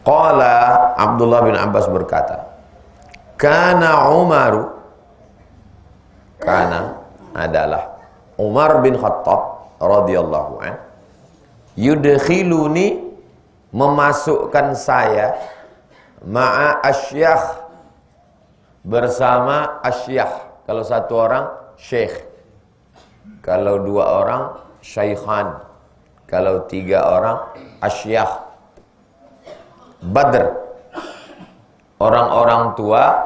Qala Abdullah bin Abbas berkata, Kana Umaru, kana adalah Umar bin Khattab radhiyallahu an, yudkhiluni, memasukkan saya, ma'a asyakh, bersama asyakh. Kalau satu orang syekh, kalau dua orang syaikhan, kalau tiga orang asyakh. Badr, orang-orang tua,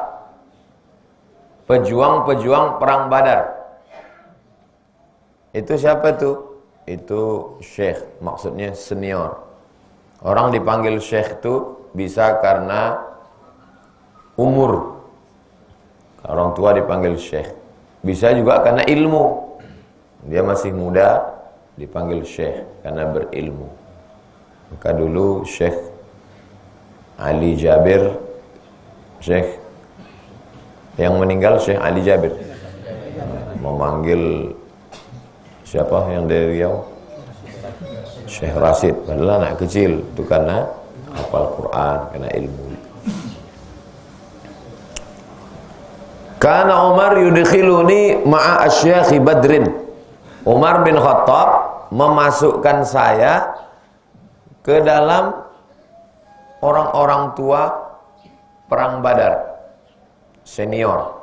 pejuang-pejuang perang Badar. Itu siapa tuh? Itu syekh, maksudnya senior. Orang dipanggil syekh itu bisa karena umur. Orang tua dipanggil syekh. Bisa juga karena ilmu. Dia masih muda, dipanggil syekh karena berilmu. Maka dulu Syekh Ali Jabir, Syekh yang meninggal, Syekh Ali Jabir, memanggil siapa yang dari Riau? Syekh Rasid. Padahal anak kecil, itu karena hafal Quran, karena ilmu. Kana Umar yudkhiluni ma'a asyakhi Badrin. Umar bin Khattab memasukkan saya ke dalam orang-orang tua perang Badar, senior.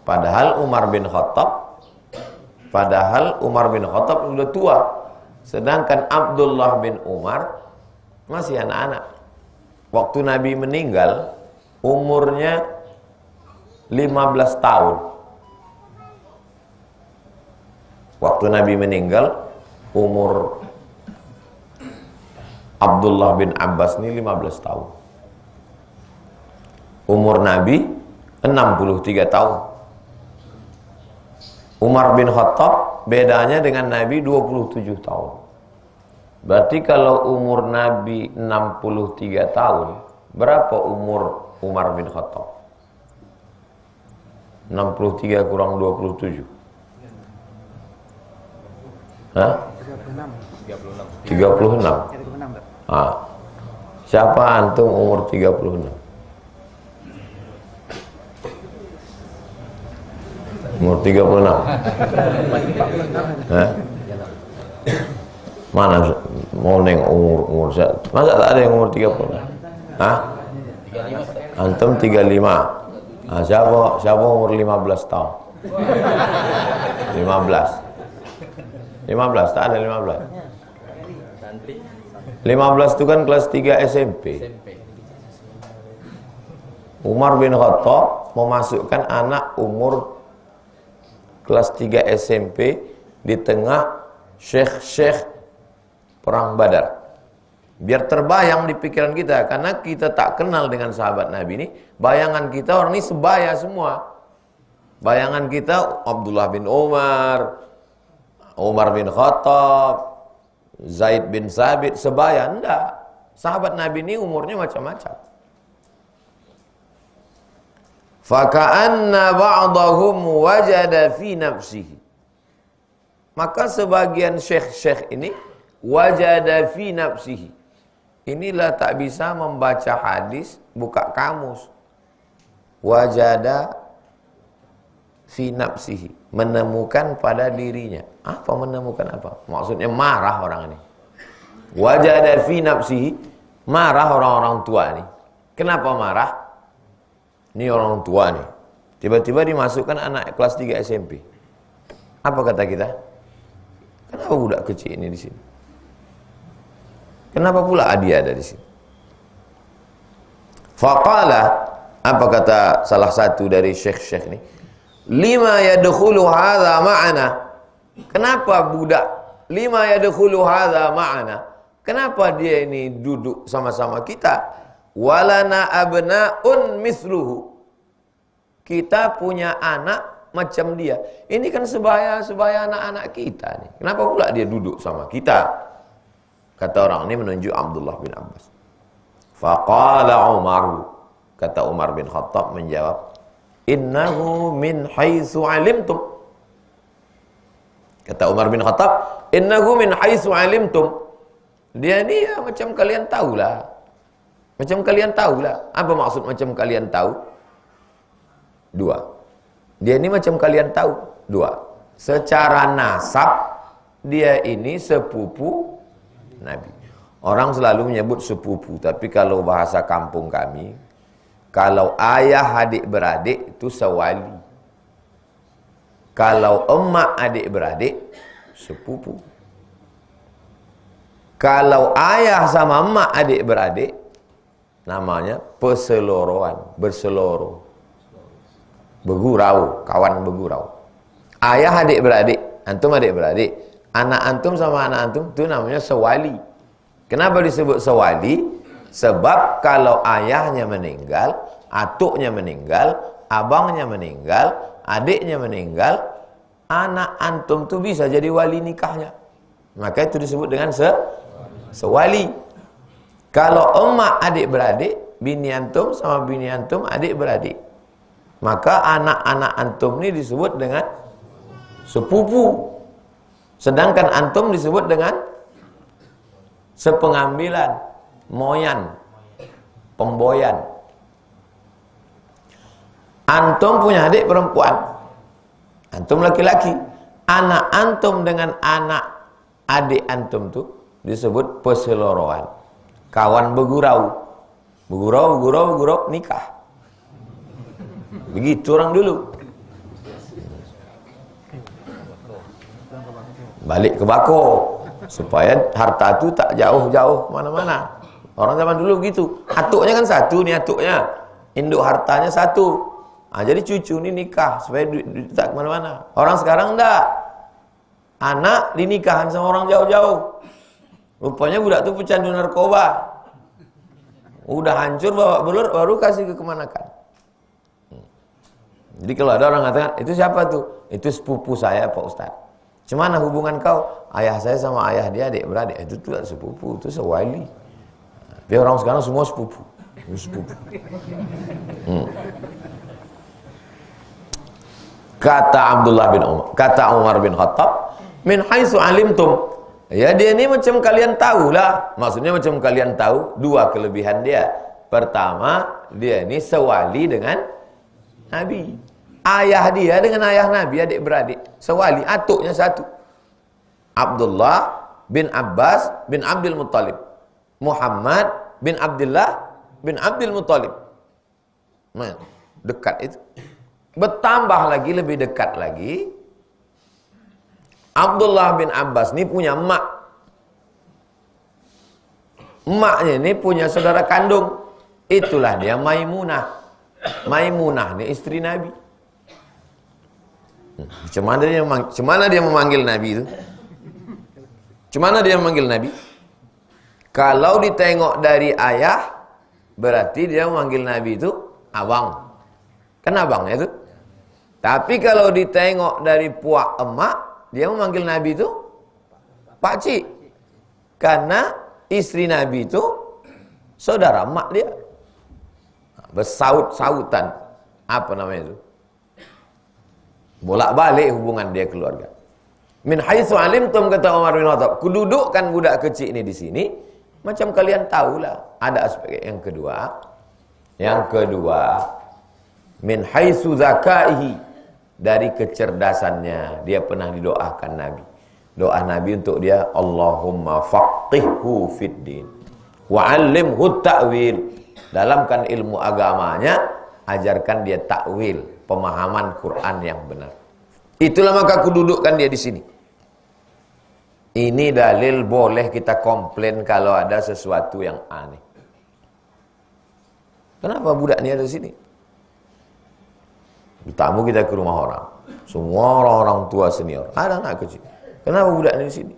Padahal Umar bin Khattab sudah tua. Sedangkan Abdullah bin Umar masih anak-anak. Waktu Nabi meninggal umurnya 15 tahun. Waktu Nabi meninggal umur Abdullah bin Abbas ini 15 tahun. Umur Nabi 63 tahun. Umar bin Khattab bedanya dengan Nabi 27 tahun. Berarti kalau umur Nabi 63 tahun, berapa umur Umar bin Khattab? 63 kurang 27. Hah? 36. Ah. Siapa antum umur 36? Umur 36. Hah? Mana mau neng umur saya? Masa tak ada yang umur 36? Hah? Antum 35. Ah, siapa umur 15 tahun? 15 tak ada 15. 15 itu kan kelas 3 SMP. Umar bin Khattab memasukkan anak umur kelas 3 SMP di tengah syekh-syekh perang Badar. Biar terbayang di pikiran kita, karena kita tak kenal dengan sahabat Nabi ini, bayangan kita orang ini sebaya semua. Bayangan kita Abdullah bin Umar, Umar bin Khattab, Zaid bin Sabit, sebaya. Enggak. Sahabat Nabi ini umurnya macam-macam. Faka'anna ba'dahum wajada fi nafsihi. Maka sebagian syekh-syekh ini wajada fi nafsihi. Inilah tak bisa membaca hadis, buka kamus. Wajada fi nafsihi, menemukan pada dirinya. Apa menemukan apa? Maksudnya marah orang ini. Wajada fi nafsihi, marah orang-orang tua ini. Kenapa marah? Ini orang tua nih. Tiba-tiba dimasukkan anak kelas 3 SMP. Apa kata kita? Kenapa budak kecil ini di sini? Kenapa pula dia ada di sini? Faqala, apa kata salah satu dari syekh-syekh ini? Lima yadkhulu hadza ma'ana. Kenapa budak? Lima yadkhulu hadza ma'ana. Kenapa dia ini duduk sama-sama kita? Walana abna'un misluhu. Kita punya anak macam dia. Ini kan sebaya anak-anak kita nih. Kenapa pula dia duduk sama kita? Kata orang ini menunjuk Abdullah bin Abbas. Faqala Umar, kata Umar bin Khattab menjawab, innahu min haitsu alimtum. Kata Umar bin Khattab, innahu min haitsu alimtum. Dia ni ya, macam kalian tahulah. Macam kalian tahu lah. Apa maksud macam kalian tahu? Dua. Dia ini macam kalian tahu. Dua. Secara nasab, dia ini sepupu Nabi. Orang selalu menyebut sepupu. Tapi kalau bahasa kampung kami, kalau ayah adik-beradik itu sewali. Kalau emak adik-beradik, sepupu. Kalau ayah sama emak adik-beradik, namanya perseloroan, berseloroh, bergurau, kawan bergurau. Ayah adik-beradik, antum adik-beradik, anak antum sama anak antum itu namanya sewali. Kenapa disebut sewali? Sebab kalau ayahnya meninggal, atuknya meninggal, abangnya meninggal, adiknya meninggal, anak antum tuh bisa jadi wali nikahnya. Maka itu disebut dengan sewali. Kalau emak adik-beradik, bini antum sama bini antum adik-beradik, maka anak-anak antum ini disebut dengan sepupu. Sedangkan antum disebut dengan sepengambilan, moyan, pemboyan. Antum punya adik perempuan, antum laki-laki, anak antum dengan anak adik antum tuh disebut perseloroan, kawan bergurau, bergurau, nikah. Begitu orang dulu. Balik ke Bako, supaya harta itu tak jauh-jauh mana-mana. Orang zaman dulu gitu. Atuknya kan satu nih, atuknya, induk hartanya satu. Jadi cucu ini nikah supaya duit tak kemana-mana. Orang sekarang enggak. Anak dinikahan sama orang jauh-jauh. Rupanya budak tuh pecandu narkoba. Udah hancur bawa belur, baru kasih ke kemanakan. Jadi kalau ada orang katakan, itu siapa tuh? Itu sepupu saya Pak Ustaz. Cemana hubungan kau? Ayah saya sama ayah dia adik-beradik. Itu tuh sepupu, itu sewali. Biar orang sekarang semua sepupu. Sepupu. Kata Abdullah bin Umar, kata Umar bin Khattab, min haitsu alimtum. Ya dia ini macam kalian tahu lah. Maksudnya macam kalian tahu dua kelebihan dia. Pertama, dia ini sewali dengan Nabi. Ayah dia dengan ayah Nabi adik-beradik. Sewali, atuknya satu. Abdullah bin Abbas bin Abdul Muttalib. Muhammad bin Abdullah bin Abdul Muttalib. Nah, dekat itu. Bertambah lagi, lebih dekat lagi, Abdullah bin Abbas ini punya emak. Emaknya ini punya saudara kandung. Itulah dia Maimunah. Maimunah ini istri Nabi. Cemana dia memanggil Nabi itu? Cemana dia memanggil Nabi? Kalau ditengok dari ayah, berarti dia memanggil Nabi itu abang. Kan abangnya itu. Tapi kalau ditengok dari puak emak, dia memanggil Nabi itu pakcik. Karena istri Nabi itu saudara emak dia. Bersaut-sautan. Apa namanya itu? Bolak-balik hubungan dia keluarga. Min haitsu alimtum, kata Umar bin Khattab, kududukkan budak kecil ini di sini, macam kalian tahulah. Ada aspek yang kedua. Yang kedua, min haitsu zakaihi, dari kecerdasannya, dia pernah didoakan Nabi. Doa Nabi untuk dia, Allahumma faqihhu fid din wa 'allimhu ta'wil. Dalamkan ilmu agamanya, ajarkan dia takwil, pemahaman Quran yang benar. Itulah maka aku dudukkan dia di sini. Ini dalil boleh kita komplain kalau ada sesuatu yang aneh. Kenapa budak ini ada di sini? Tamu kita ke rumah orang, semua orang-orang tua senior, ada anak kecil. Kenapa budak ini di sini?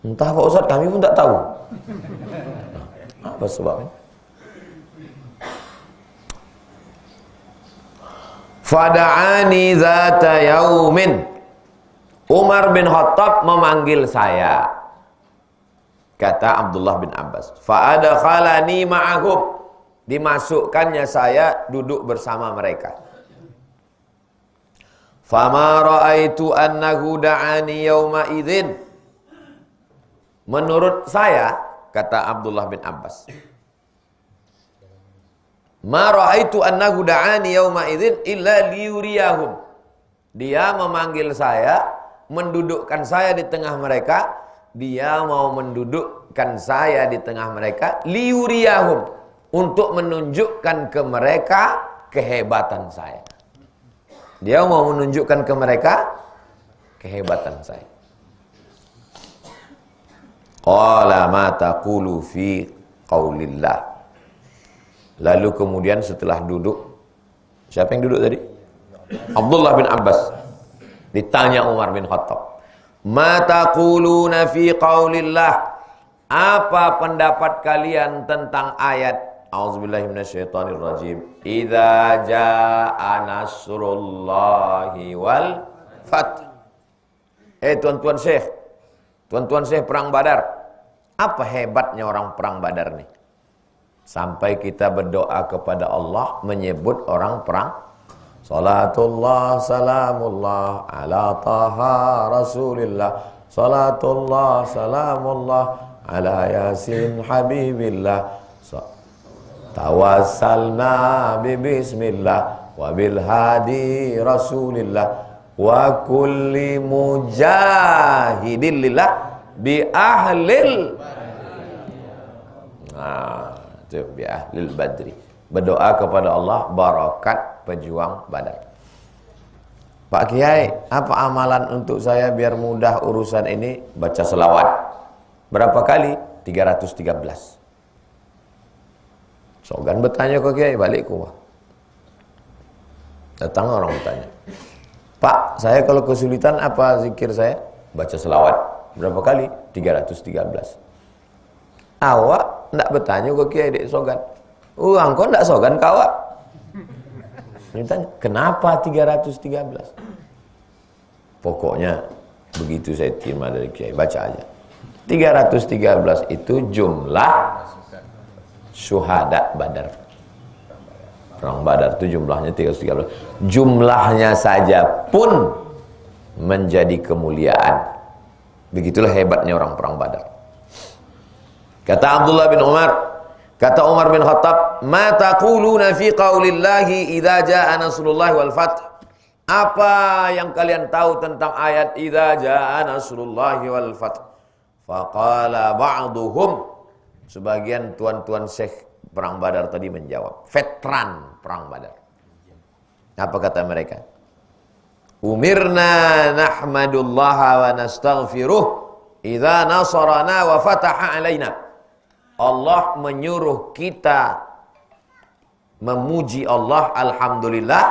Entah Pak Ustaz, kami pun tak tahu. Apa sebabnya? Fada'ani zata yaumin. Umar bin Khattab memanggil saya. Kata Abdullah bin Abbas. Fa'adakhalani ma'ahum. Dimasukkannya saya duduk bersama mereka. Fama ra'aitu annahu da'ani yawma idzin. Menurut saya, kata Abdullah bin Abbas, Ma ra'aitu annahu da'ani yauma idzin illa liyuriyahum. Dia memanggil saya, mendudukkan saya di tengah mereka. Dia mau mendudukkan saya di tengah mereka liyuriyahum, untuk menunjukkan ke mereka kehebatan saya. Dia mau menunjukkan ke mereka kehebatan saya. Qala ma taqulu fi qaulillah. Lalu kemudian setelah duduk, siapa yang duduk tadi? Abdullah bin Abbas. Ditanya Umar bin Khattab, ma taquluna fi qaulillah? Apa pendapat kalian tentang ayat A'udzubillahi minasyaitonirrajim, idza jaa nasrullahi wal fath. Tuan-tuan Syekh, tuan-tuan Syekh perang Badar. Apa hebatnya orang perang Badar nih? Sampai kita berdoa kepada Allah menyebut orang perang. Salatullah salamullah ala taha rasulillah. Salatullah salamullah ala yasin habibillah. Tawassalna bi bismillah wa bil hadi rasulillah wa kulli mujahidin lillah bi ahlil. Itu bi ahlil badri. Berdoa kepada Allah barakat pejuang Badar. Pak Kiai, apa amalan untuk saya biar mudah urusan ini? Baca selawat. Berapa kali? 313. Sogan bertanya ke Kiai, balik ke rumah. Datang orang bertanya, Pak, saya kalau kesulitan apa zikir saya? Baca selawat. Berapa kali? 313. Awak tidak bertanya ke Kiai dek Sogan. Engkau tidak Sogan kawak. Ditanya, kenapa 313? Pokoknya begitu saya terima dari Kiai, baca aja. 313 itu jumlah syuhada Badar. Perang Badar itu jumlahnya 313. Jumlahnya saja pun menjadi kemuliaan. Begitulah hebatnya orang perang Badar. Kata Abdullah bin Umar, kata Umar bin Khattab, ma taquluna fi qaulillahi idza jaa nasrullahi wal fath? Apa yang kalian tahu tentang ayat idza jaa nasrullahi wal fath? Faqala ba'duhum, sebagian tuan-tuan Syekh perang Badar tadi menjawab, veteran perang Badar. Apa kata mereka? Umirna nahmadullaha wa nastaghfiruh idza nasarana wa fataha alaina. Allah menyuruh kita memuji Allah, alhamdulillah,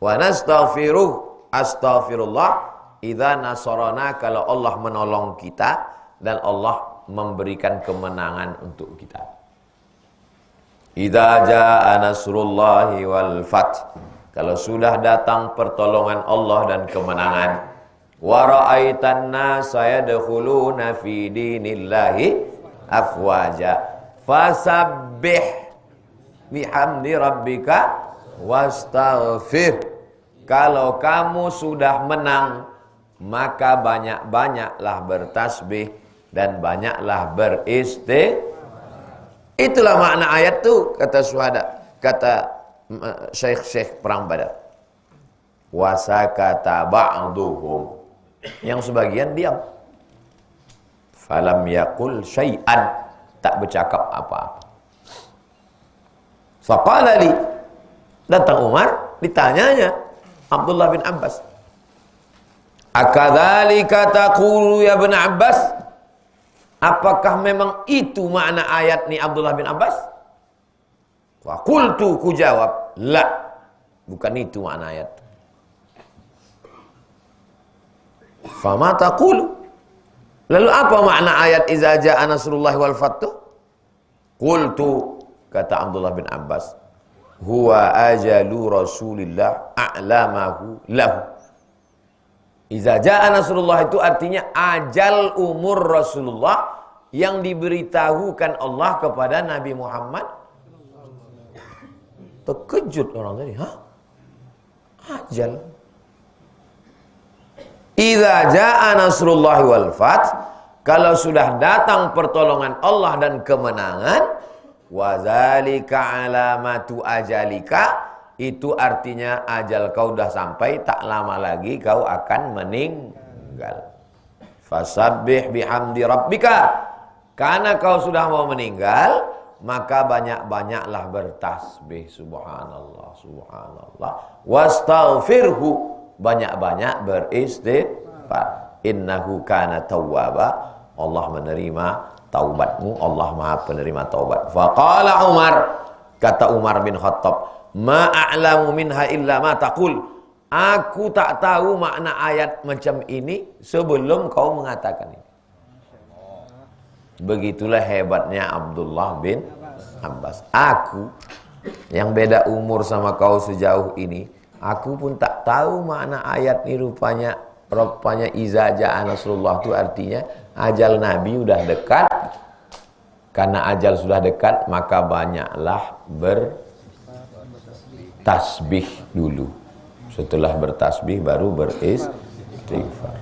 wa nastaghfiruh, astaghfirullah, idza nasarana, kalau Allah menolong kita dan Allah memberikan kemenangan untuk kita. Idza jaa nasrullahi wal fath, kalau sudah datang pertolongan Allah dan kemenangan. Wa ra'aitan nasa yadkhuluna fi dinillahi afwaja fasabbih bihamdi rabbika wastaghfir. Kalau kamu sudah menang, maka banyak-banyaklah bertasbih dan banyaklah Itulah makna ayat tu, kata syuhada, kata syekh-syekh perang Badar. Wasakata ba'duhum, yang sebagian diam. Falam yaqul syai'an, tak bercakap apa-apa. Faqala li, datang Umar, ditanyanya Abdullah bin Abbas, akadzalika taqulu ya bin Abbas? Apakah memang itu makna ayat ni Abdullah bin Abbas? Wa qultu, ku jawab, la, bukan itu makna ayat. Fama taqulu, lalu apa makna ayat iza jaa nasrullahi wal fath? Qultu, kata Abdullah bin Abbas, huwa ajalu Rasulillah a'lamahu lahu. Iza jaa nasrullah itu artinya ajal umur Rasulullah yang diberitahukan Allah kepada Nabi Muhammad. Terkejut orang tadi, hah? Ajal. Iza jaa nasrullah wal fath, kalau sudah datang pertolongan Allah dan kemenangan, Wa zalika alamatu ajalika, itu artinya ajal kau dah sampai, tak lama lagi kau akan meninggal. Fasabbih bihamdi rabbika, karena kau sudah mau meninggal, maka banyak-banyaklah bertasbih, subhanallah, subhanallah. Wastaghfirhu, banyak-banyak beristighfar. Innahu kana tawwaba, Allah menerima taubatmu, Allah Maha penerima taubat. Faqala Umar, kata Umar bin Khattab, ma a'lamu minha illa ma taqul, aku tak tahu makna ayat macam ini sebelum kau mengatakan ini. Begitulah hebatnya Abdullah bin Abbas. Aku yang beda umur sama kau sejauh ini, aku pun tak tahu makna ayat ini. Rupanya iza ja'a nasrullah itu artinya ajal Nabi udah dekat. Karena ajal sudah dekat, maka banyaklah bertasbih dulu. Setelah bertasbih baru beristighfar.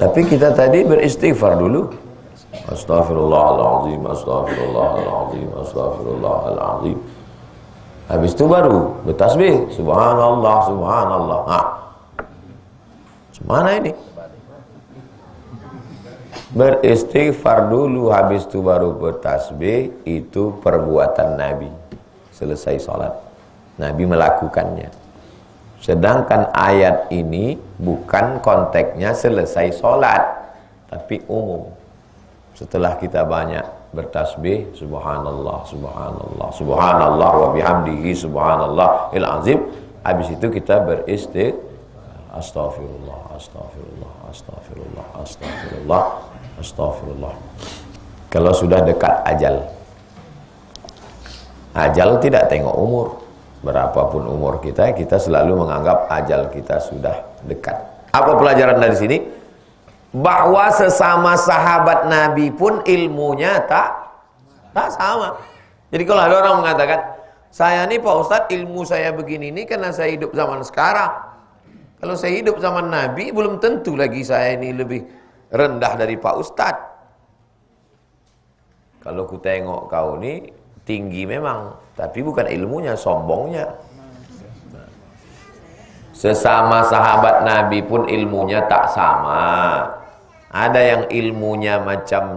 Tapi kita tadi beristighfar dulu. Astaghfirullahaladzim, astaghfirullahaladzim, astaghfirullahaladzim. Habis itu baru bertasbih, subhanallah, subhanallah. Nah, mana ini? Beristighfar dulu, habis itu baru bertasbih. Itu perbuatan Nabi. Selesai sholat, Nabi melakukannya. Sedangkan ayat ini bukan konteksnya selesai sholat, tapi umum. Setelah kita banyak bertasbih, subhanallah, subhanallah, subhanallah wa bihamdihi subhanallahil azim, habis itu kita beristighfar, astaghfirullah, astaghfirullah, astaghfirullah, astaghfirullah, astaghfirullah. Kalau sudah dekat ajal, ajal tidak tengok umur. Berapapun umur kita, kita selalu menganggap ajal kita sudah dekat. Apa pelajaran dari sini? Bahwa sesama sahabat Nabi pun ilmunya tak sama. Jadi kalau ada orang mengatakan, saya nih Pak Ustadz, ilmu saya begini nih karena saya hidup zaman sekarang. Kalau saya hidup zaman Nabi, belum tentu lagi saya ini lebih rendah dari Pak Ustadz. Kalau ku tengok kau nih tinggi memang, tapi bukan ilmunya, sombongnya. Sesama sahabat Nabi pun ilmunya tak sama. Ada yang ilmunya macam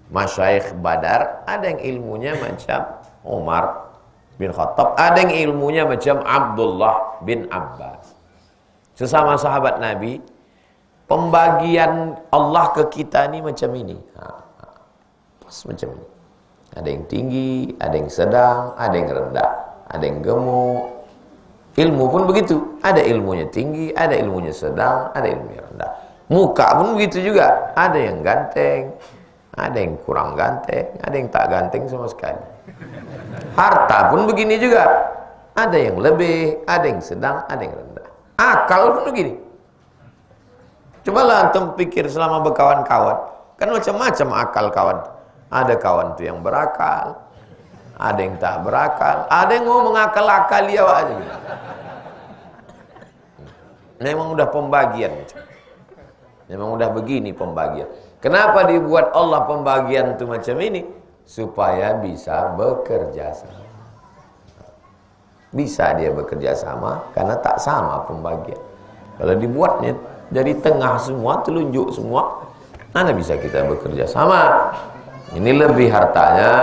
Masyaikh Badar, ada yang ilmunya macam Umar bin Khattab, ada yang ilmunya macam Abdullah bin Abbas. Sesama sahabat Nabi, pembagian Allah ke kita ini macam ini. Pas macam ini. Ada yang tinggi, ada yang sedang, ada yang rendah, ada yang gemuk. Ilmu pun begitu, ada ilmunya tinggi, ada ilmunya sedang, ada ilmunya rendah. Muka pun begitu juga, ada yang ganteng, ada yang kurang ganteng, ada yang tak ganteng sama sekali. Harta pun begini juga, ada yang lebih, ada yang sedang, ada yang rendah. Akal pun begini. Cobalah antum pikir selama berkawan-kawan, kan macam-macam akal kawan. Ada kawan tuh yang berakal, ada yang tak berakal, ada yang mau mengakal-akal dia aja gitu. Memang udah pembagian. Memang udah begini pembagian. Kenapa dibuat Allah pembagian itu macam ini? Supaya bisa bekerja sama. Bisa dia bekerja sama karena tak sama pembagian. Kalau dibuatnya dari tengah semua, telunjuk semua, mana bisa kita bekerja sama? Ini lebih hartanya,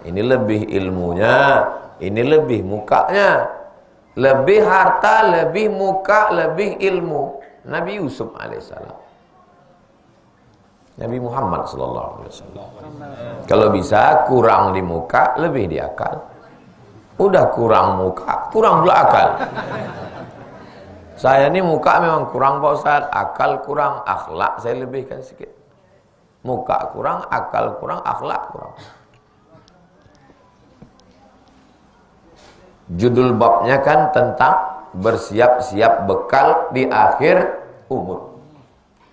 ini lebih ilmunya, ini lebih mukanya. Lebih harta, lebih muka, lebih ilmu. Nabi Yusuf alaihissalam, Nabi Muhammad sallallahu alaihi wasallam. Kalau bisa kurang di muka, lebih di akal. Udah kurang muka, kurang pula akal. Saya ini muka memang kurang Pak Ustaz, akal kurang, akhlak saya lebihkan sedikit. Muka kurang, akal kurang, akhlak kurang. Judul babnya kan tentang bersiap-siap bekal di akhir umur.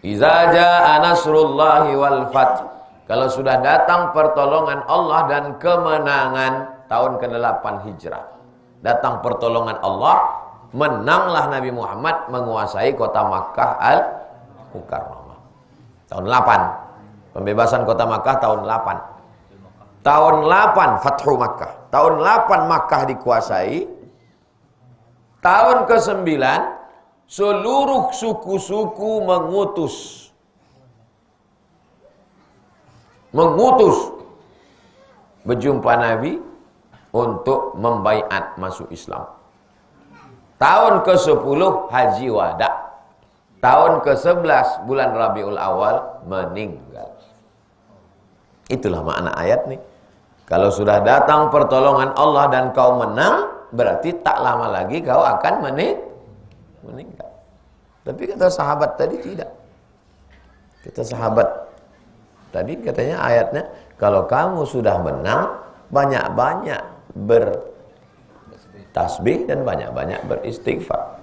Iza jaa nasrullahi wal fath. Kalau sudah datang pertolongan Allah dan kemenangan tahun ke-8 Hijrah. Datang pertolongan Allah, menanglah Nabi Muhammad menguasai kota Makkah Al-Mukarramah. Tahun 8. Pembebasan kota Makkah tahun 8. tahun 8 Fathu Makkah. Tahun 8 Makkah dikuasai. Tahun ke-9 seluruh suku-suku mengutus berjumpa Nabi untuk membaiat masuk Islam. Tahun ke-10 Haji Wada. Tahun ke-11 bulan Rabiul Awal meninggal. Itulah makna ayat nih. Kalau sudah datang pertolongan Allah dan kau menang, berarti tak lama lagi kau akan meninggal. Tapi kata sahabat tadi tidak. Kata sahabat tadi katanya ayatnya, kalau kamu sudah menang, banyak-banyak bertasbih dan banyak-banyak beristighfar.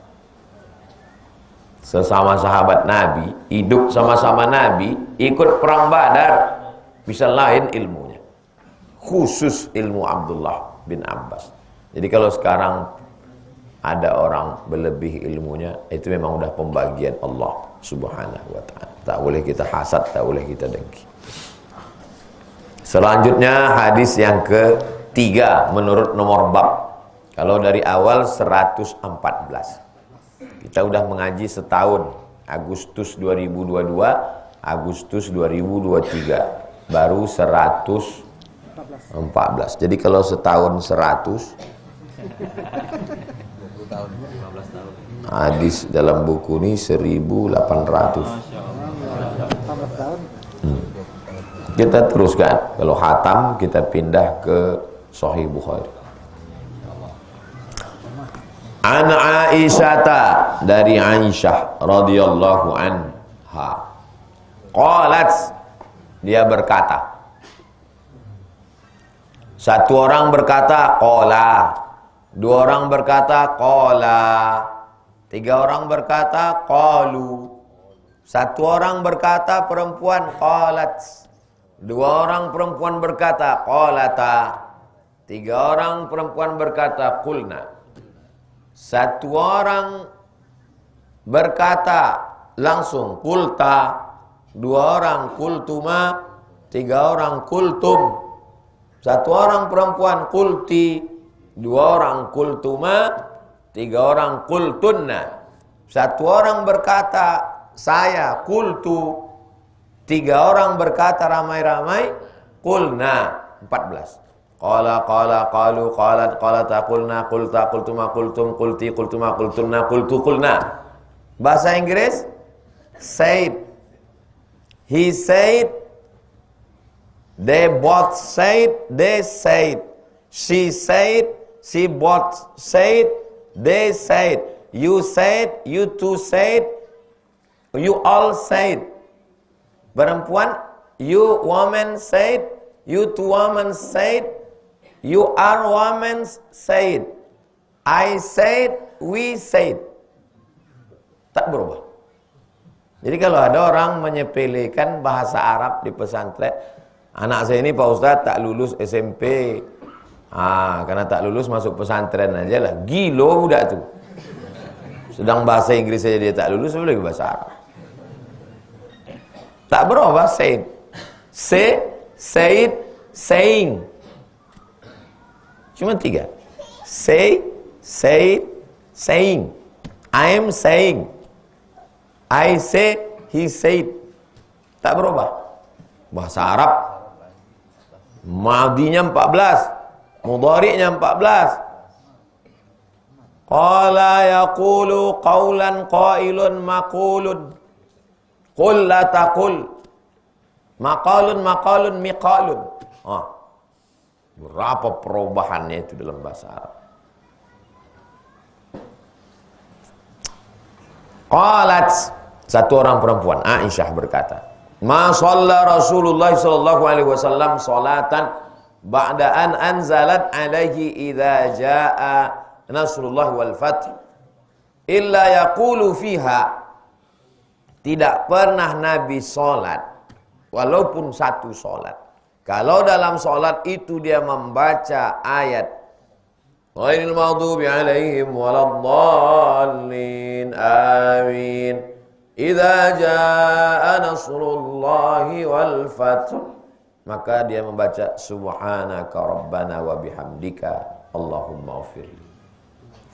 Sesama sahabat Nabi, hidup sama-sama Nabi, ikut perang Badar, bisa lain ilmunya. Khusus ilmu Abdullah bin Abbas. Jadi kalau sekarang ada orang berlebih ilmunya, itu memang udah pembagian Allah Subhanahu wa ta'ala. Tak boleh kita hasad, tak boleh kita dengki. Selanjutnya hadis yang ketiga menurut nomor bab. Kalau dari awal 114. Kita udah mengaji setahun. Agustus 2022, Agustus 2023. Baru 114. Jadi kalau setahun 100, 20 tahun, 15 tahun. hadis dalam buku ini 1800. Kita teruskan. Kalau khatam kita pindah ke Sahih Bukhari. An Aisyata, dari Aisyah radhiyallahu anha. Qalat, dia berkata. Satu orang berkata qala, dua orang berkata qala, tiga orang berkata qalu, satu orang berkata perempuan qalat, dua orang perempuan berkata qalata, tiga orang perempuan berkata qulna, satu orang berkata langsung qulta, dua orang qultuma, tiga orang qultum, satu orang perempuan qulti, dua orang qultuma, tiga orang qultunna. Satu orang berkata saya qultu, tiga orang berkata ramai-ramai qulna. 14. Qala qalu qalat qalata qulna qulta qultuma qultum qulti qultuma qultunna qultu qulna. Bahasa Inggris said, he said, they both said, they said, she said, she both said, they said, you said, you two said, you all said. Perempuan, you woman said, you two women said, you are women said, I said, we said. Tak berubah. Jadi kalau ada orang menyepelekan bahasa Arab di pesantren, anak saya ini Pak Ustadz tak lulus SMP. Karena tak lulus masuk pesantren aja lah. Gilo budak tuh. Sedang bahasa Inggris saja dia tak lulus, boleh bahasa Arab. Tak berubah said. Say, said, saying. Cuma 3. Say, said, saying. I am saying. I say, he said. Tak berubah. Bahasa Arab madinya 14, mudhari'nya 14. Qala yaqulu qawlan qailun maqulun. Qul la taqul. Maqalun maqalun miqalun. Berapa perubahannya itu dalam bahasa Arab. Qalat, satu orang perempuan, Aisyah berkata, ma shalla Rasulullah sallallahu alaihi wasallam salatan ba'da an anzalat alaihi idza jaa nasrullah wal fath illa yaqulu fiha. Tidak pernah Nabi salat walaupun satu salat, kalau dalam salat itu dia membaca ayat ghairil maghdubi alaihim waladdallin amin idza jaa nasrullahi wal fath maka dia membaca subhanaka rabbana wa bihamdika Allahumma ghfirli.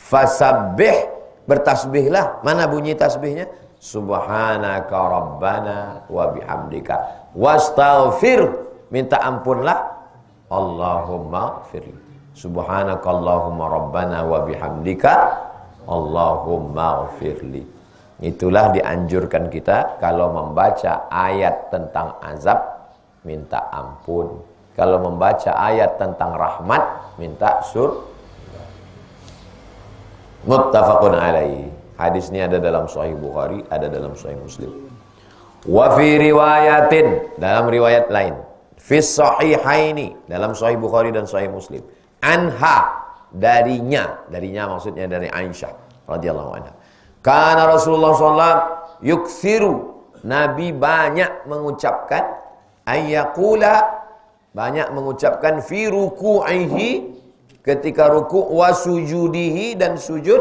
Fasabbih, bertasbihlah. Mana bunyi tasbihnya? Subhanaka rabbana wa bihamdika wastaghfir, minta ampunlah Allahumma ghfirli. Subhanaka Allahumma rabbana wa bihamdika Allahumma ghfirli. Itulah dianjurkan kita kalau membaca ayat tentang azab, minta ampun. Kalau membaca ayat tentang rahmat, minta muttafaqun alaihi. Hadis ini ada dalam Sahih Bukhari, ada dalam Sahih Muslim. Wa fi riwayatin, dalam riwayat lain, fi sahihaini, dalam Sahih Bukhari dan Sahih Muslim. Anha, darinya maksudnya dari Aisyah radhiyallahu anha. Kana Rasulullah sallallahu yuksiru, Nabi banyak mengucapkan ayyaqula, banyak mengucapkan fi ruku'ihi, ketika ruku', wa sujudihi, dan sujud,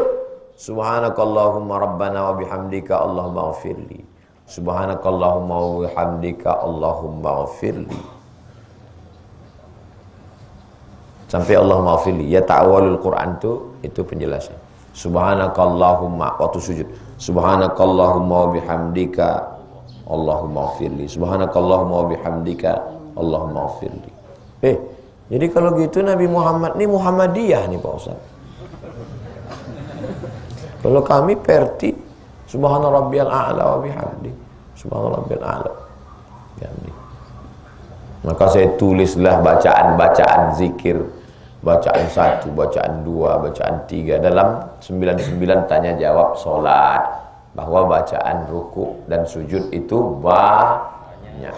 subhanakallahumma rabbana wa bihamdika Allahumma ghfirli. Subhanakallahumma wa bihamdika Allahumma ghfirli. Sampai Allahumma ghfirli. Ya ta'awalul Quran itu penjelasan. Subhanakallahumma, waktu sujud, subhanakallahumma wa bihamdika Allahumma ghfirli. Subhanakallahumma wa bihamdika Allahumma ghfirli. Jadi kalau gitu Nabi Muhammad ini Muhammadiyah nih Pak Ustaz. Kalau kami Perti, subhana rabbiyal a'la wa bihamdi, subhana rabbiyal a'la bihamdi. Maka saya tulislah bacaan-bacaan zikir, bacaan 1, bacaan 2, bacaan 3 dalam 99 tanya jawab salat, bahwa bacaan ruku dan sujud itu banyak.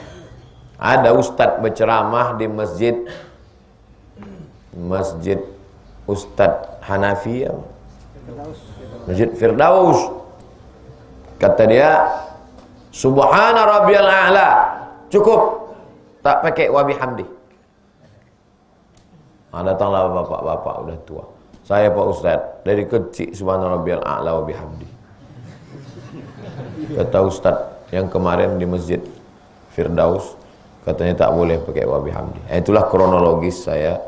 Ada ustadz berceramah di masjid Ustadz Hanafi, Masjid Firdaus. Kata dia, subhana rabbiyal a'la, cukup, tak pakai wa bihamdi. Datanglah bapak-bapak udah tua. Saya Pak Ustadz, dari kecil subhana rabbiyal a'la wa bihamdi. Kata Ustadz yang kemarin di Masjid Firdaus, katanya tak boleh pakai wa bihamdi. Itulah kronologis saya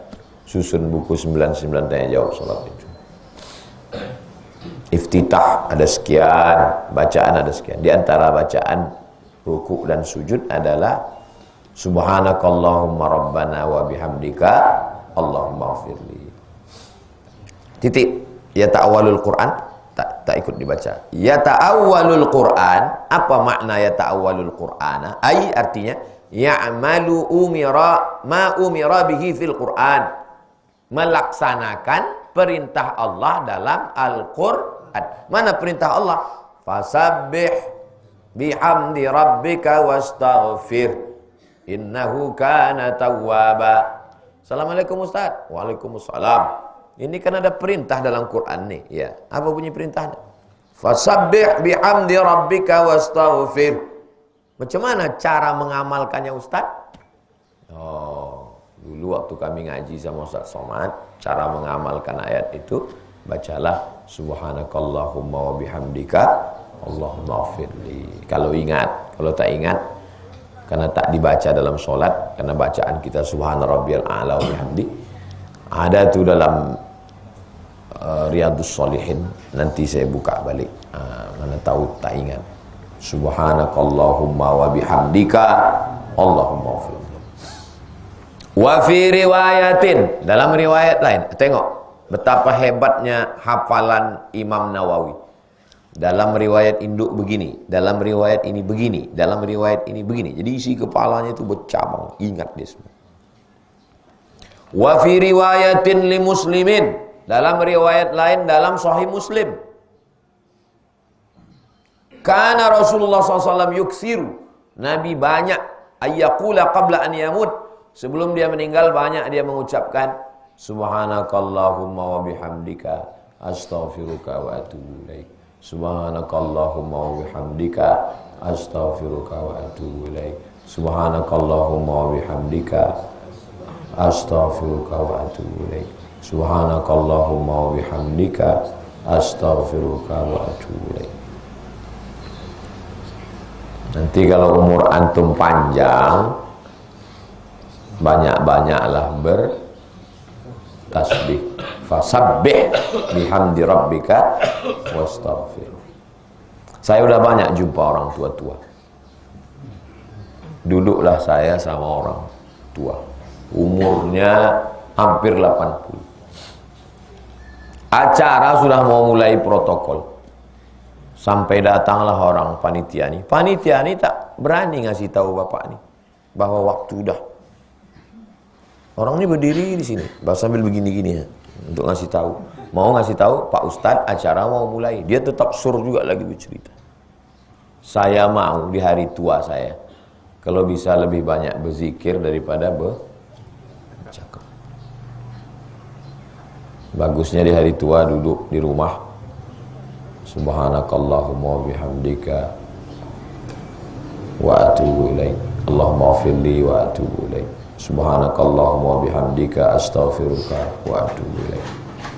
susun buku 99 tanya jawab salat itu. Iftitah ada sekian, bacaan ada sekian. Di antara bacaan ruku dan sujud adalah subhanakallahumma rabbana wa bihamdika Allahumma ghfirli. Titik. Ya ta'awwalul Quran, tak ikut dibaca. Ya ta'awwalul Quran, apa makna ya ta'awwalul Qur'ana? Artinya ya'malu ma umira bihi fil Qur'an, melaksanakan perintah Allah dalam Al-Qur'an. Mana perintah Allah? Fasabbih bihamdi rabbika wastaghfir innahu kana tawwaba. Assalamualaikum Ustaz. Waalaikumsalam. Ini kan ada perintah dalam Quran nih, ya. Apa bunyi perintahnya? Fasabbih bihamdi rabbika wastaghfir. Macam mana cara mengamalkannya Ustaz? Dulu waktu kami ngaji sama Ustaz Somad, cara mengamalkan ayat itu, bacalah subhanakallahumma wa bihamdika Allahumma ghfirli. Kalau ingat, kalau tak ingat, karena tak dibaca dalam sholat, karena bacaan kita subhana rabbiyal a'la wa bihamdi, ada tuh dalam Riyadhus Shalihin, nanti saya buka balik, mana tahu tak ingat. Subhanakallahumma wa bihamdika Allahumma ghfirli. Wa fi riwayatin, dalam riwayat lain, tengok betapa hebatnya hafalan Imam Nawawi. Dalam riwayat induk begini, dalam riwayat ini begini, dalam riwayat ini begini. Jadi isi kepalanya itu bercabang, ingat dia semua. Wa fi riwayatin li muslimin, dalam riwayat lain dalam Sahih Muslim. Kana Rasulullah SAW yuksiru, Nabi banyak ayyaqula qabla an yamut, sebelum dia meninggal banyak dia mengucapkan subhanakallahumma wa bihamdika astaghfiruka wa atubu ilaik. Subhanakallahumma wa bihamdika astaghfiruka wa atubu ilaik. Subhanakallahumma wa bihamdika astaghfiruka wa atubu ilaik. Subhanakallahumma wa bihamdika astaghfiruka wa atubu ilaik. Nanti kalau umur antum panjang, Banyak-banyaklah bertasbih. Fasabbih bihamdi rabbika wastaghfir. Saya udah banyak jumpa orang tua-tua. Duduklah saya sama orang tua. Umurnya hampir 80. Acara sudah mau mulai protokol. Sampai datanglah orang panitia ini. Panitia ini tak berani ngasih tahu bapak ini bahwa waktu udah. Orang ini berdiri di sini, sambil begini-gini ya, untuk ngasih tahu. Mau ngasih tahu, Pak Ustadz, acara mau mulai. Dia tetap sur juga lagi bercerita. Saya mau di hari tua saya, kalau bisa lebih banyak berzikir daripada bercakap. Bagusnya di hari tua duduk di rumah. Subhanakallahumma bihamdika wa atubu ilaik. Allahumma firli wa atubu ilaik. Subhanakallahumma bihamdika astaghfiruka wa atubu ilaik.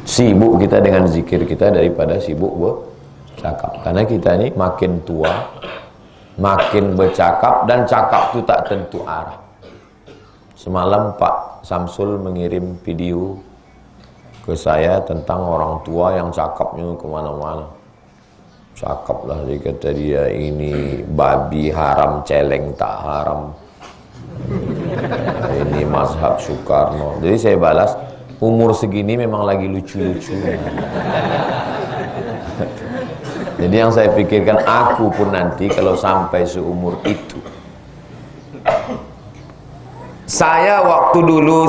Sibuk kita dengan zikir kita daripada sibuk bercakap. Karena kita ini makin tua, makin bercakap, dan cakap itu tak tentu arah. Semalam Pak Samsul mengirim video ke saya tentang orang tua yang cakapnya kemana-mana. Cakap lah, dia kata dia ini babi haram, celeng tak haram. Ini mazhab Soekarno. Jadi saya balas, umur segini memang lagi lucu-lucu. Jadi yang saya pikirkan, aku pun nanti kalau sampai seumur itu. Saya waktu dulu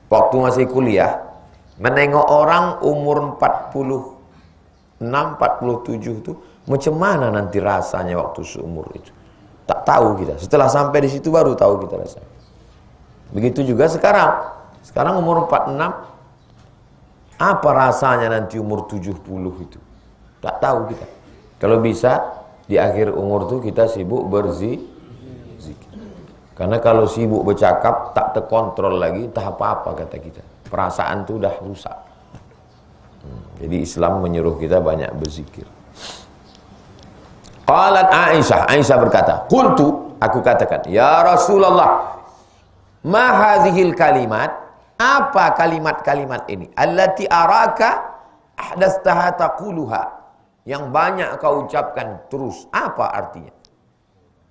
waktu masih kuliah, menengok orang umur 46, 47 itu, macam mana nanti rasanya waktu seumur itu. Tak tahu kita. Setelah sampai di situ baru tahu kita rasanya. Begitu juga sekarang. Sekarang umur 46, apa rasanya nanti umur 70 itu? Tak tahu kita. Kalau bisa di akhir umur itu kita sibuk berzikir. Karena kalau sibuk bercakap tak terkontrol lagi, tak apa-apa kata kita. Perasaan itu udah rusak. Jadi Islam menyuruh kita banyak berzikir. Qalat Aisyah berkata, qultu, aku katakan, ya Rasulullah, ma hadhil kalimat, apa kalimat-kalimat ini? Allati araka ahdastaha taquluha, yang banyak kau ucapkan terus, apa artinya?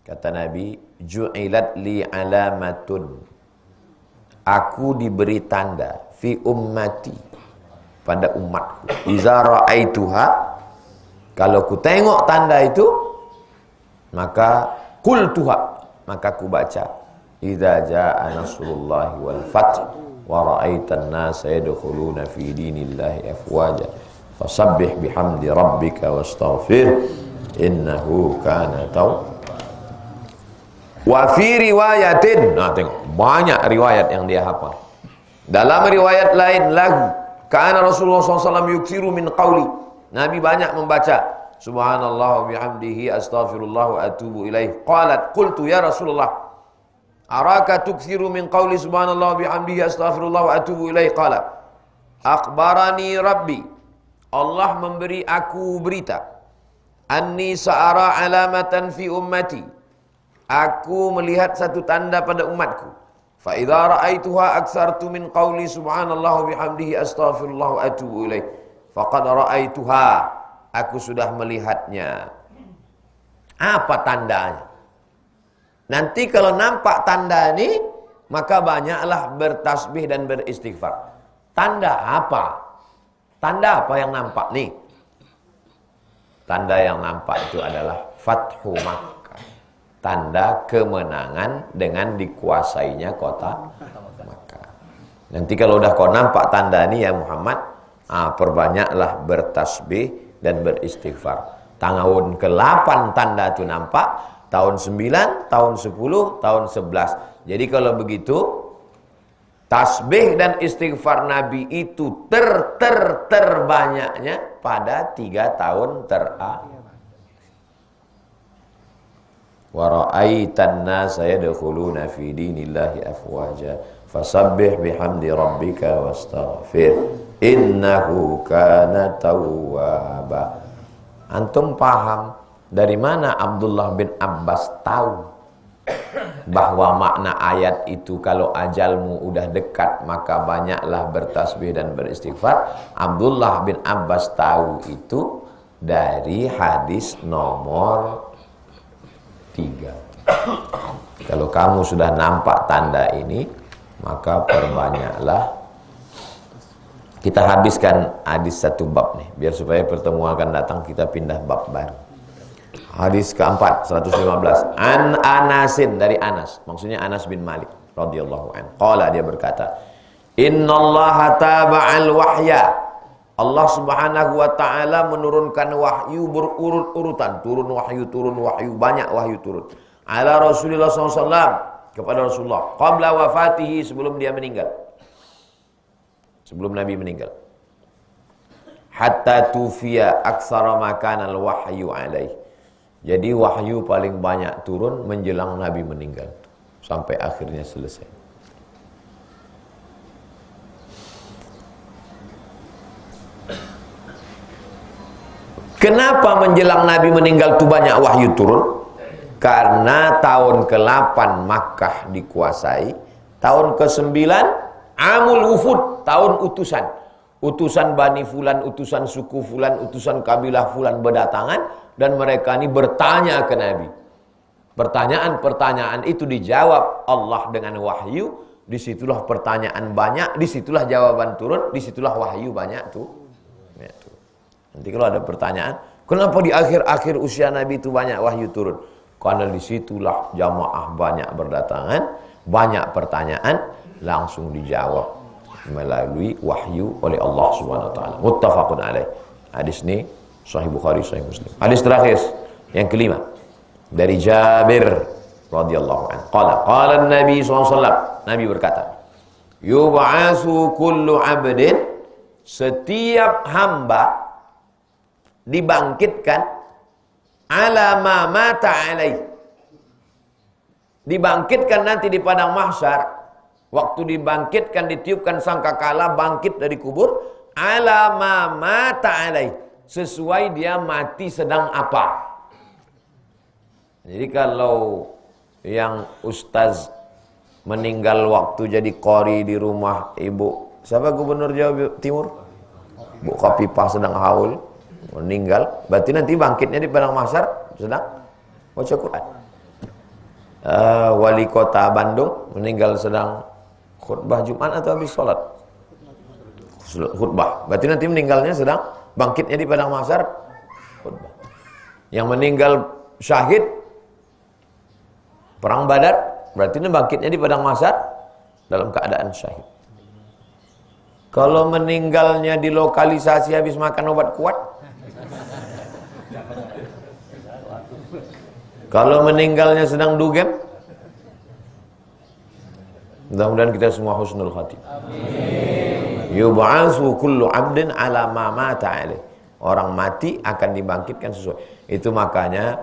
Kata Nabi, ju'ilat li alamatun, aku diberi tanda fi ummati, pada umatku. Iza ra'aituha, kalau ku tengok tanda itu, maka qultuha, maka ku baca, idza jaa nasrullahi wal fath wa ra'aitan nasa yadkhuluna fi dinillahi afwaja fasabbih bihamdi rabbika wastaghfir innahu kana tawwab. Wa fi riwayatin, nah tengok, banyak riwayat yang dia hafal. Dalam riwayat lain lagi, kana Rasulullah SAW yuksiru min qawli, Nabi banyak membaca subhanallah wa bihamdihi astaghfirullah wa atubu ilaih. Qalat qultu ya Rasulullah, araka tuksiru min qawli subhanallah wa bihamdihi astaghfirullah wa atubu ilaih. Qala akhbarani rabbi, Allah memberi aku berita, anni sa'ara alamatan fi ummati, aku melihat satu tanda pada umatku. Fa idza ra'aituha aktsartu min qawli subhanallah wa bihamdihi astaghfirullah wa atubu ilaih. Faqad ra'aituha, aku sudah melihatnya. Apa tandanya? Nanti kalau nampak tanda ini, maka banyaklah bertasbih dan beristighfar. Tanda apa? Tanda apa yang nampak nih? Tanda yang nampak itu adalah Fathu Makkah. Tanda kemenangan dengan dikuasainya kota Makkah. Nanti kalau udah kau nampak tanda ini ya Muhammad, perbanyaklah bertasbih dan beristighfar. Tahun ke-8 tanda itu nampak, tahun 9, tahun 10, tahun 11. Jadi kalau begitu, tasbih dan istighfar Nabi itu terbanyaknya pada 3 tahun terakhir. Wa ra'aitan nasa yadkhuluna fi dinillahi afwaja fasabbih bihamdi rabbika wastaghfir innahu kana tawwaba. Antum paham dari mana Abdullah bin Abbas tahu bahwa makna ayat itu kalau ajalmu udah dekat maka banyaklah bertasbih dan beristighfar. Abdullah bin Abbas tahu itu dari hadis nomor 3. Kalau kamu sudah nampak tanda ini, maka perbanyaklah. Kita habiskan hadis satu bab nih, biar supaya pertemuan akan datang kita pindah bab baru. Hadis keempat 115. An Anasin, dari Anas, maksudnya Anas bin Malik radhiyallahu anhu. Qala, dia berkata, Innallaha taba'al wahya. Allah Subhanahu wa taala menurunkan wahyu berurut-urutan, turun wahyu, banyak wahyu turun. Ala Rasulullah SAW, kepada Rasulullah, qabla wafatihi, sebelum dia meninggal. Sebelum Nabi meninggal. Hatta tufiya aksara makanal wahyu alaih. Jadi wahyu paling banyak turun menjelang Nabi meninggal, sampai akhirnya selesai. Kenapa menjelang Nabi meninggal itu banyak wahyu turun? Karena tahun ke-8 Makkah dikuasai, tahun ke-9 Amul Wufud, tahun utusan. Utusan Bani Fulan, utusan suku Fulan, utusan kabilah Fulan berdatangan, dan mereka ini bertanya ke Nabi. Pertanyaan-pertanyaan itu dijawab Allah dengan wahyu. Disitulah pertanyaan banyak, disitulah jawaban turun, disitulah wahyu banyak tuh. Nanti kalau ada pertanyaan, kenapa di akhir-akhir usia Nabi itu banyak wahyu turun? Karena disitulah jamaah banyak berdatangan, banyak pertanyaan, langsung dijawab melalui wahyu oleh Allah Subhanahu wa taala. Muttafaqun alaih. Hadis ini Sahih Bukhari, Sahih Muslim. Hadis terakhir yang kelima dari Jabir radhiyallahu anhu. Qala Nabi SAW, Nabi berkata, yub'atsu kullu 'abdin, setiap hamba dibangkitkan ala ma mata alaih, dibangkitkan nanti di padang mahsyar. Waktu dibangkitkan, ditiupkan sangkakala bangkit dari kubur, ala ma mata alaih, sesuai dia mati sedang apa. Jadi kalau yang ustaz meninggal waktu jadi qori di rumah ibu, siapa gubernur Jawa Timur? Bu Khafifah sedang haul, meninggal, berarti nanti bangkitnya di padang mahsyar sedang baca Quran. Wali kota Bandung meninggal sedang khutbah Jumat atau habis sholat? Khutbah. Berarti nanti meninggalnya sedang, bangkitnya di padang mahsyar khutbah. Yang meninggal syahid perang Badar, berarti bangkitnya di padang mahsyar dalam keadaan syahid. Kalau meninggalnya di lokalisasi habis makan obat kuat, kalau meninggalnya sedang dugem, mudah-mudahan kita semua husnul khatimah. Yub'atsu kullu 'abdin 'ala ma mata 'alaih. Orang mati akan dibangkitkan sesuai. Itu makanya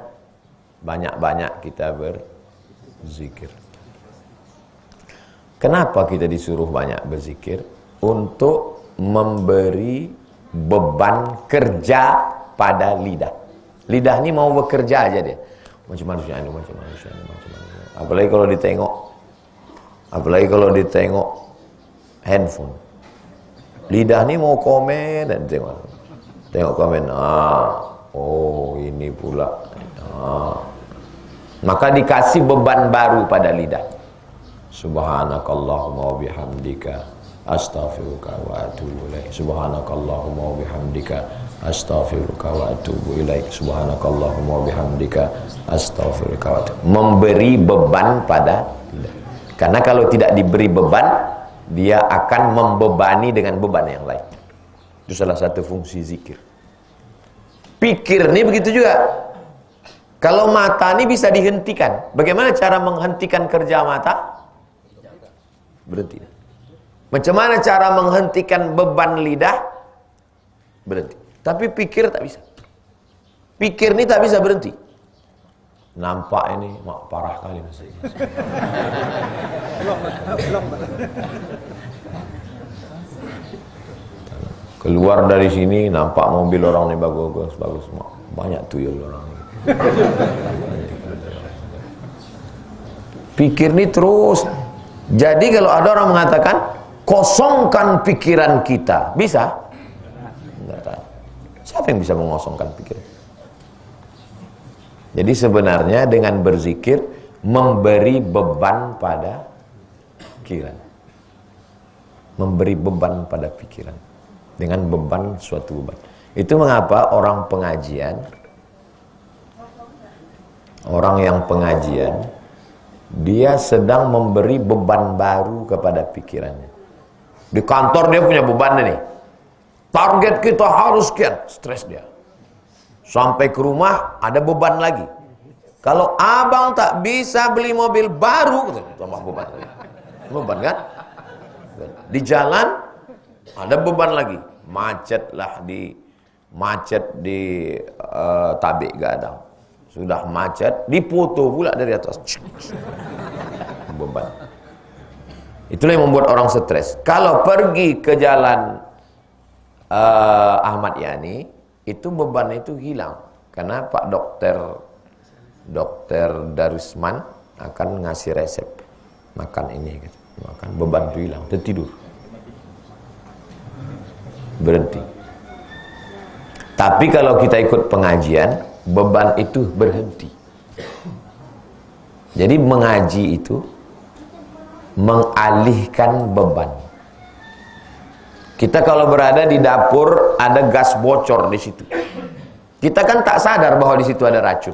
banyak-banyak kita berzikir. Kenapa kita disuruh banyak berzikir? Untuk memberi beban kerja pada lidah. Lidah ini mau bekerja aja dia. Macam manusia ini, macam manusia ini, macam manusia. Apalagi kalau ditengok handphone. Lidah ini mau komen dan tengok komen. Oh ini pula. Maka dikasih beban baru pada lidah. Subhanakallahumma wa bihamdika astaghfiruka wa atubu ilaik. Subhanakallahumma wa bihamdika astaghfiruka wa atubu ilaik. Subhanakallahumma wa bihamdika astaghfiruka wa atubu. Memberi beban pada lidah. Karena kalau tidak diberi beban, dia akan membebani dengan beban yang lain. Itu salah satu fungsi zikir. Pikir ini begitu juga. Kalau mata ini bisa dihentikan. Bagaimana cara menghentikan kerja mata? Berhenti. Macam mana cara menghentikan beban lidah? Berhenti. Tapi pikir tak bisa. Pikir ini tak bisa berhenti. Nampak ini mak parah kali maksudnya. Keluar dari sini nampak mobil orang ini bagus mak. Banyak tuyul orang ini. Pikir ini terus. Jadi kalau ada orang mengatakan kosongkan pikiran kita, bisa? Enggak. Siapa yang bisa mengosongkan pikiran? Jadi sebenarnya dengan berzikir memberi beban pada pikiran. Memberi beban pada pikiran. Dengan beban suatu beban. Itu mengapa orang pengajian, orang yang pengajian, dia sedang memberi beban baru kepada pikirannya. Di kantor dia punya beban nih. Target kita harus sekian, stres dia. Sampai ke rumah ada beban lagi. Kalau abang tak bisa beli mobil baru, tambah beban lagi. Beban kan? Di jalan ada beban lagi. Macet di Tabik Gadang. Sudah macet, dipoto pula dari atas. Beban. Itulah yang membuat orang stres. Kalau pergi ke jalan Ahmad Yani, itu beban itu hilang. Karena Pak Dokter Darusman akan ngasih resep. Makan ini, gitu. Makan beban itu hilang, tertidur. Berhenti. Tapi kalau kita ikut pengajian, beban itu berhenti. Jadi mengaji itu mengalihkan beban. Kita kalau berada di dapur ada gas bocor di situ. Kita kan tak sadar bahwa di situ ada racun.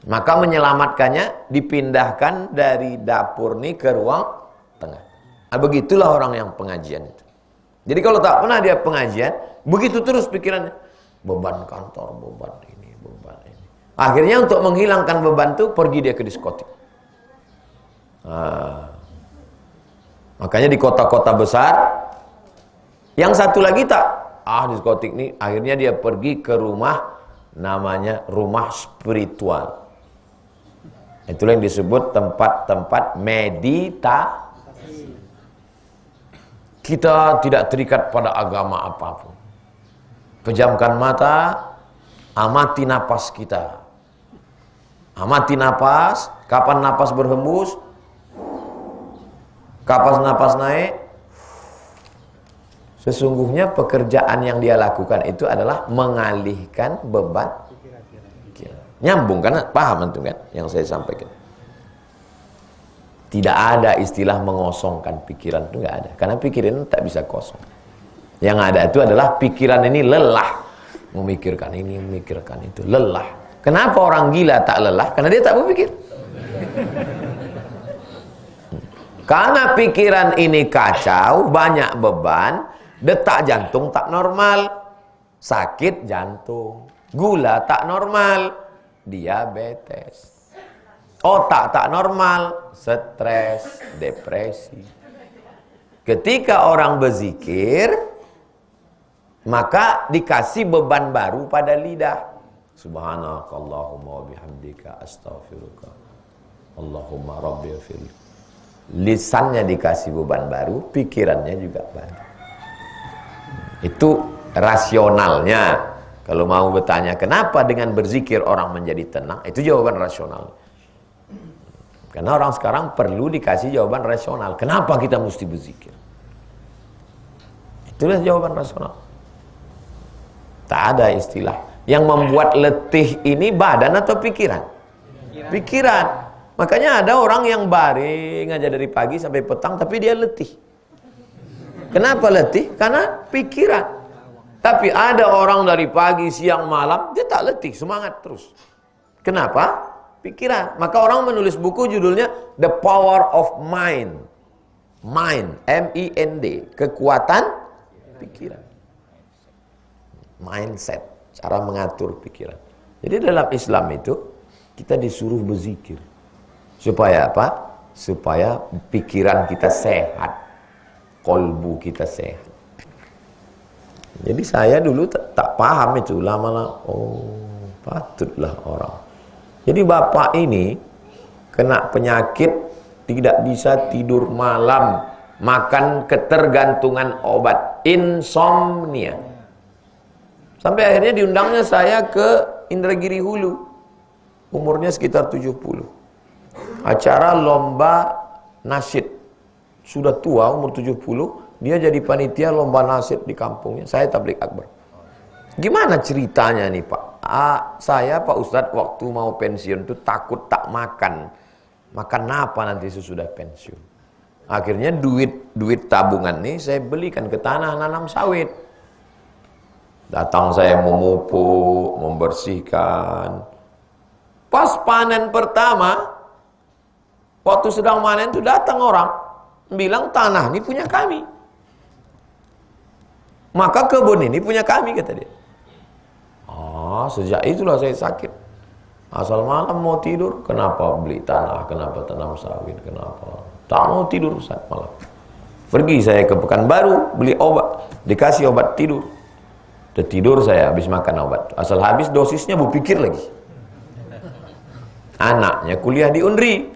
Maka menyelamatkannya dipindahkan dari dapur nih ke ruang tengah. Nah, begitulah orang yang pengajian itu. Jadi kalau tak pernah dia pengajian, begitu terus pikirannya. Beban kantor, beban ini, beban ini. Akhirnya untuk menghilangkan beban itu pergi dia ke diskotik. Makanya di kota-kota besar, yang satu lagi tak, diskotik ini, akhirnya dia pergi ke rumah, namanya rumah spiritual. Itulah yang disebut tempat-tempat meditasi. Kita tidak terikat pada agama apapun. Pejamkan mata, amati napas kita. Amati napas, kapan napas berhembus, kapan napas naik. Sesungguhnya pekerjaan yang dia lakukan itu adalah mengalihkan beban pikiran. Nyambung kan? Paham antum kan yang saya sampaikan? Tidak ada istilah mengosongkan pikiran, itu nggak ada. Karena pikiran tak bisa kosong. Yang ada itu adalah pikiran ini lelah. Memikirkan ini, memikirkan itu. Lelah. Kenapa orang gila tak lelah? Karena dia tak berpikir. Karena pikiran ini kacau, banyak beban, detak jantung tak normal, sakit jantung, gula tak normal, diabetes. Otak tak normal, stres, depresi. Ketika orang berzikir, maka dikasih beban baru pada lidah. Subhanakallahumma wa bihamdika astaghfiruka. Allahumma rabbighfir. Lisannya dikasih beban baru, pikirannya juga baru. Itu rasionalnya. Kalau mau bertanya kenapa dengan berzikir orang menjadi tenang, itu jawaban rasional. Karena orang sekarang perlu dikasih jawaban rasional. Kenapa kita mesti berzikir? Itulah jawaban rasional. Tak ada istilah. Yang membuat letih ini badan atau pikiran? Pikiran. Makanya ada orang yang baring aja dari pagi sampai petang, tapi dia letih. Kenapa letih? Karena pikiran. Tapi ada orang dari pagi, siang, malam, dia tak letih, semangat terus. Kenapa? Pikiran. Maka orang menulis buku judulnya The Power of Mind. Mind, M-I-N-D, kekuatan pikiran. Mindset, cara mengatur pikiran. Jadi dalam Islam itu kita disuruh berzikir. Supaya apa? Supaya pikiran kita sehat, kolbu kita sehat. Jadi saya dulu tak paham itu, lama-lama patutlah orang. Jadi bapak ini kena penyakit, tidak bisa tidur malam, makan ketergantungan obat, insomnia. Sampai akhirnya diundangnya saya ke Indragiri Hulu. Umurnya sekitar 70. acara lomba nasyid. Sudah tua, umur 70, dia jadi panitia lomba nasyid di kampungnya. Saya tabligh akbar. Gimana ceritanya nih Pak? Saya Pak Ustadz waktu mau pensiun tuh takut tak makan. Makan apa nanti sesudah pensiun? Akhirnya duit tabungan nih saya belikan ke tanah nanam sawit. Datang saya memupuk, membersihkan. Pas panen pertama, waktu sedang panen itu datang orang bilang tanah ini punya kami. Maka kebun ini punya kami, kata dia. Sejak itulah saya sakit. Asal malam mau tidur, kenapa beli tanah, kenapa tanam sawit, kenapa? Tak mau tidur saat malam. Pergi saya ke Pekanbaru, beli obat, dikasih obat tidur. Udah tidur saya habis makan obat. Asal habis dosisnya berpikir lagi. Anaknya kuliah di Unri.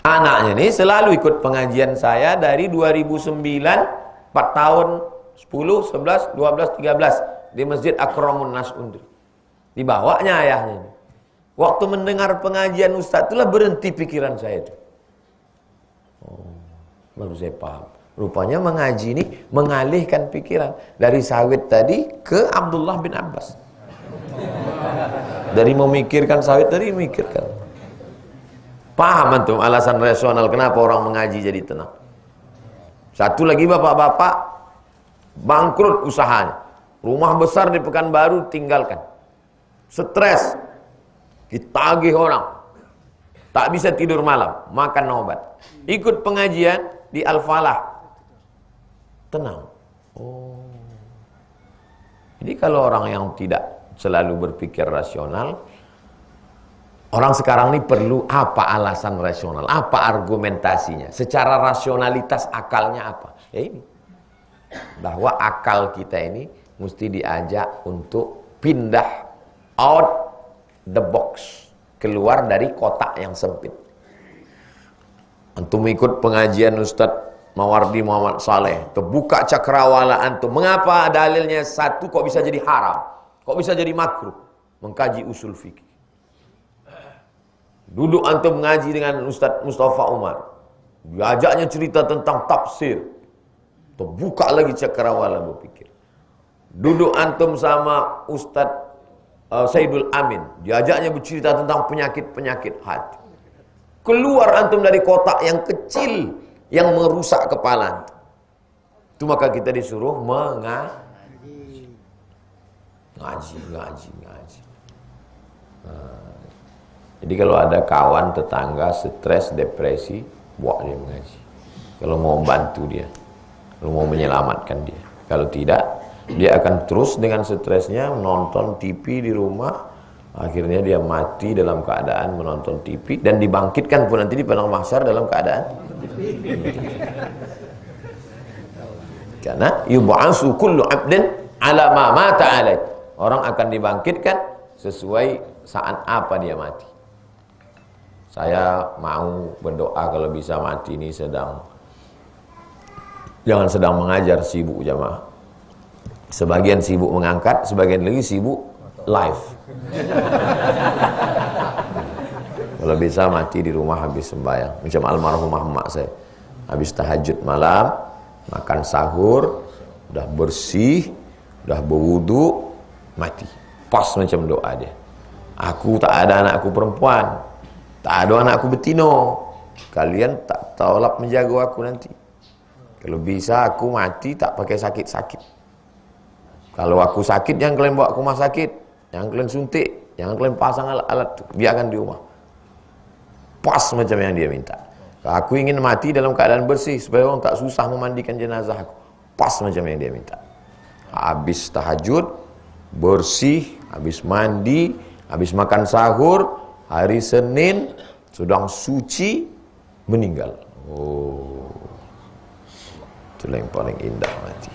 Anaknya ini selalu ikut pengajian saya dari 2009, 4 tahun, 10, 11, 12, 13 di Masjid Akramun Nas Unri. Dibawanya ayahnya ini. Waktu mendengar pengajian Ustaz itulah berhenti pikiran saya itu. Baru saya paham. Rupanya mengaji ini mengalihkan pikiran dari sawit tadi ke Abdullah bin Abbas. Dari memikirkan sawit tadi memikirkan. Paham antum alasan rasional kenapa orang mengaji jadi tenang. Satu lagi bapak-bapak bangkrut usahanya. Rumah besar di Pekanbaru tinggalkan. Stres. Ditagih orang. Tak bisa tidur malam, makan obat. Ikut pengajian di Al-Falah. Tenang. Jadi kalau orang yang tidak selalu berpikir rasional, orang sekarang ini perlu apa alasan rasional, apa argumentasinya, secara rasionalitas akalnya apa? Ya ini, bahwa akal kita ini mesti diajak untuk pindah out the box, keluar dari kotak yang sempit. Antum ikut pengajian Ustadz Mawardi Muhammad Saleh, terbuka cakrawala antum. Mengapa dalilnya satu kok bisa jadi haram? Kok bisa jadi makruh? Mengkaji usul fikih. Duduk antum mengaji dengan Ustadz Mustafa Umar, diajaknya cerita tentang tafsir, terbuka lagi cakrawala berpikir. Duduk antum sama Ustadz Saidul Amin, diajaknya bercerita tentang penyakit-penyakit hati. Keluar antum dari kotak yang kecil yang merusak kepala antum. Itu maka kita disuruh mengaji. Ngaji. Jadi kalau ada kawan tetangga stres, depresi, bawa dia mengaji. Kalau mau bantu dia, kalau mau menyelamatkan dia. Kalau tidak, dia akan terus dengan stresnya menonton TV di rumah. Akhirnya dia mati dalam keadaan menonton TV dan dibangkitkan pun nanti di padang mahsyar dalam keadaan karena yub'atsu kullu 'abdin 'ala ma mata 'alai. Orang akan dibangkitkan sesuai saat apa dia mati. Saya mau berdoa kalau bisa mati ini jangan sedang mengajar, sibuk jamaah. Sebagian sibuk mengangkat, sebagian lagi sibuk live. Kalau bisa mati di rumah habis sembahyang. Macam almarhumah emak saya. Habis tahajud malam, makan sahur, udah bersih, udah berwudu, mati. Pas macam doa dia. Aku tak ada anakku perempuan, tak ada anakku betino. Kalian tak tolak menjaga aku nanti. Kalau bisa aku mati tak pakai sakit-sakit. Kalau aku sakit jangan kalian bawa ke rumah sakit, jangan kalian suntik, jangan kalian pasang alat-alat, biarkan di rumah. Pas macam yang dia minta. Aku ingin mati dalam keadaan bersih supaya orang tak susah memandikan jenazah aku. Pas macam yang dia minta. Habis tahajud, bersih, habis mandi, habis makan sahur, hari Senin sedang suci, meninggal. Itulah yang paling indah mati.